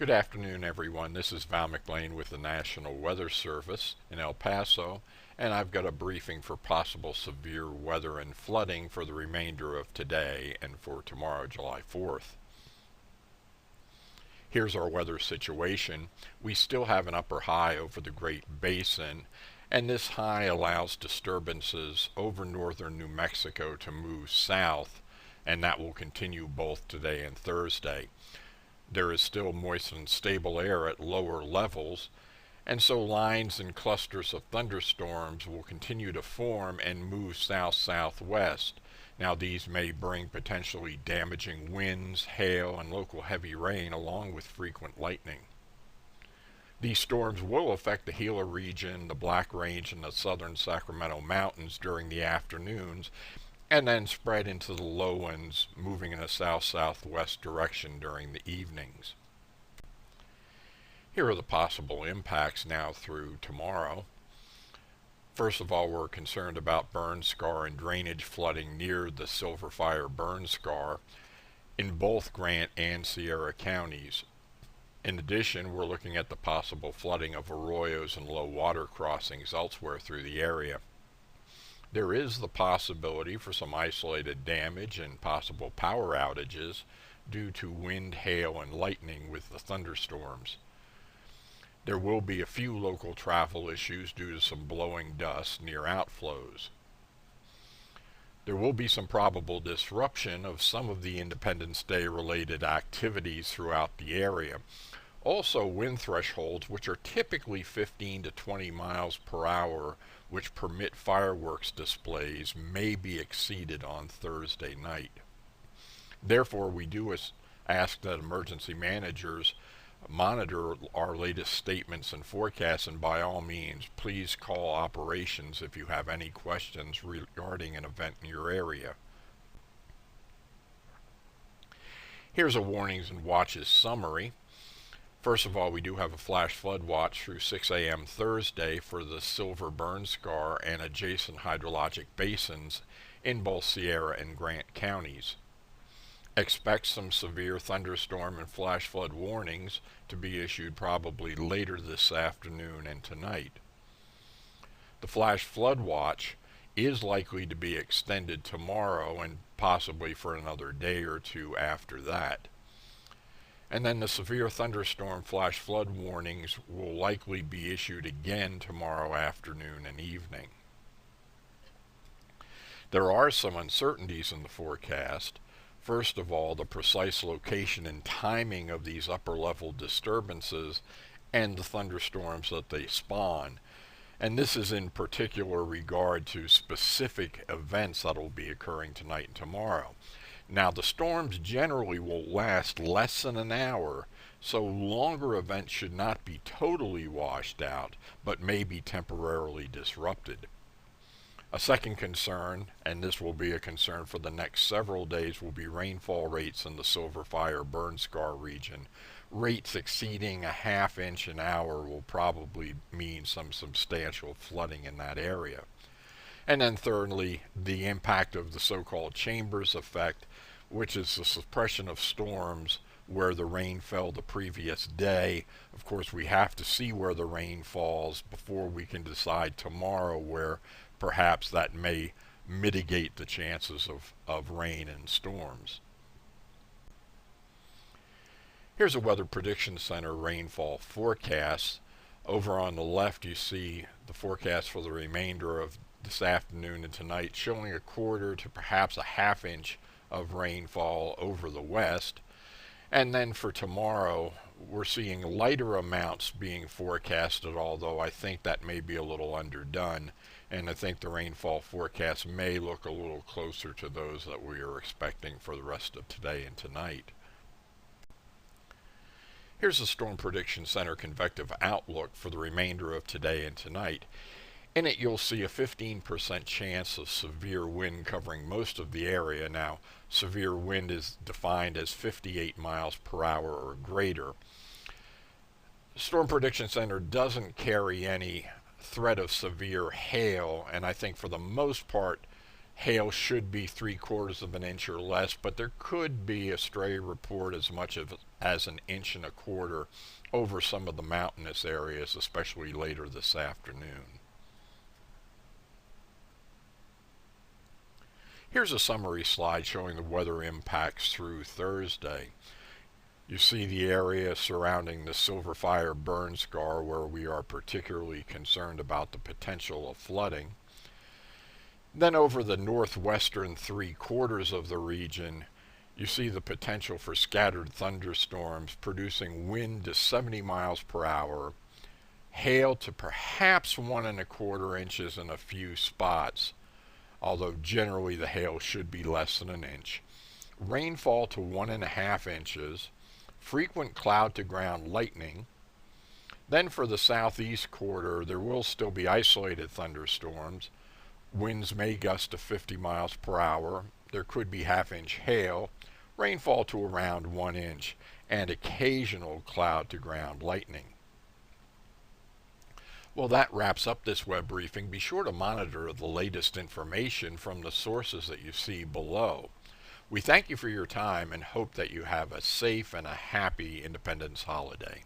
Good afternoon, everyone. This is Val McLean with the National Weather Service in El Paso, and I've got a briefing for possible severe weather and flooding for the remainder of today and for tomorrow, July 4th. Here's our weather situation. We still have an upper high over the Great Basin, and this high allows disturbances over northern New Mexico to move south, and that will continue both today and Thursday. There is still moist and stable air at lower levels, and so lines and clusters of thunderstorms will continue to form and move south-southwest. Now these may bring potentially damaging winds, hail, and local heavy rain along with frequent lightning. These storms will affect the Gila region, the Black Range, and the southern Sacramento mountains during the afternoons, and then spread into the lowlands, moving in a south-southwest direction during the evenings. Here are the possible impacts now through tomorrow. First of all, we're concerned about burn scar and drainage flooding near the Silver Fire burn scar in both Grant and Sierra counties. In addition, we're looking at the possible flooding of arroyos and low water crossings elsewhere through the area. There is the possibility for some isolated damage and possible power outages due to wind, hail, and lightning with the thunderstorms. There will be a few local travel issues due to some blowing dust near outflows. There will be some probable disruption of some of the Independence Day related activities throughout the area. Also, wind thresholds, which are typically 15 to 20 miles per hour, which permit fireworks displays, may be exceeded on Thursday night. Therefore, we do ask that emergency managers monitor our latest statements and forecasts, and by all means, please call operations if you have any questions regarding an event in your area. Here's a warnings and watches summary. First of all, we do have a flash flood watch through 6 a.m. Thursday for the Silver Burn Scar and adjacent hydrologic basins in both Sierra and Grant counties. Expect some severe thunderstorm and flash flood warnings to be issued probably later this afternoon and tonight. The flash flood watch is likely to be extended tomorrow and possibly for another day or two after that. And then the severe thunderstorm flash flood warnings will likely be issued again tomorrow afternoon and evening. There are some uncertainties in the forecast. First of all, the precise location and timing of these upper level disturbances and the thunderstorms that they spawn. And this is in particular regard to specific events that will be occurring tonight and tomorrow. Now, the storms generally will last less than an hour, so longer events should not be totally washed out, but may be temporarily disrupted. A second concern, and this will be a concern for the next several days, will be rainfall rates in the Silver Fire burn scar region. Rates exceeding a half inch an hour will probably mean some substantial flooding in that area. And then thirdly, the impact of the so-called chambers effect, which is the suppression of storms where the rain fell the previous day. Of course, we have to see where the rain falls before we can decide tomorrow where perhaps that may mitigate the chances of rain and storms. Here's a Weather Prediction Center rainfall forecast. Over on the left, you see the forecast for the remainder of this afternoon and tonight, showing a quarter to perhaps a half inch of rainfall over the west. And then for tomorrow, we're seeing lighter amounts being forecasted, although I think that may be a little underdone, and I think the rainfall forecast may look a little closer to those that we are expecting for the rest of today and tonight. Here's the Storm Prediction Center convective outlook for the remainder of today and tonight. In it, you'll see a 15% chance of severe wind covering most of the area. Now, severe wind is defined as 58 miles per hour or greater. Storm Prediction Center doesn't carry any threat of severe hail, and I think for the most part, hail should be 3/4 of an inch or less, but there could be a stray report as much as 1.25 inches over some of the mountainous areas, especially later this afternoon. Here's a summary slide showing the weather impacts through Thursday. You see the area surrounding the Silver Fire burn scar where we are particularly concerned about the potential of flooding. Then over the northwestern 3/4 of the region, you see the potential for scattered thunderstorms producing wind to 70 miles per hour, hail to perhaps 1.25 inches in a few spots, although generally the hail should be less than an inch, rainfall to 1.5 inches, frequent cloud-to-ground lightning. Then for the southeast quarter, there will still be isolated thunderstorms. Winds may gust to 50 miles per hour. There could be half-inch hail, rainfall to around 1 inch, and occasional cloud-to-ground lightning. Well, that wraps up this web briefing. Be sure to monitor the latest information from the sources that you see below. We thank you for your time and hope that you have a safe and a happy Independence holiday.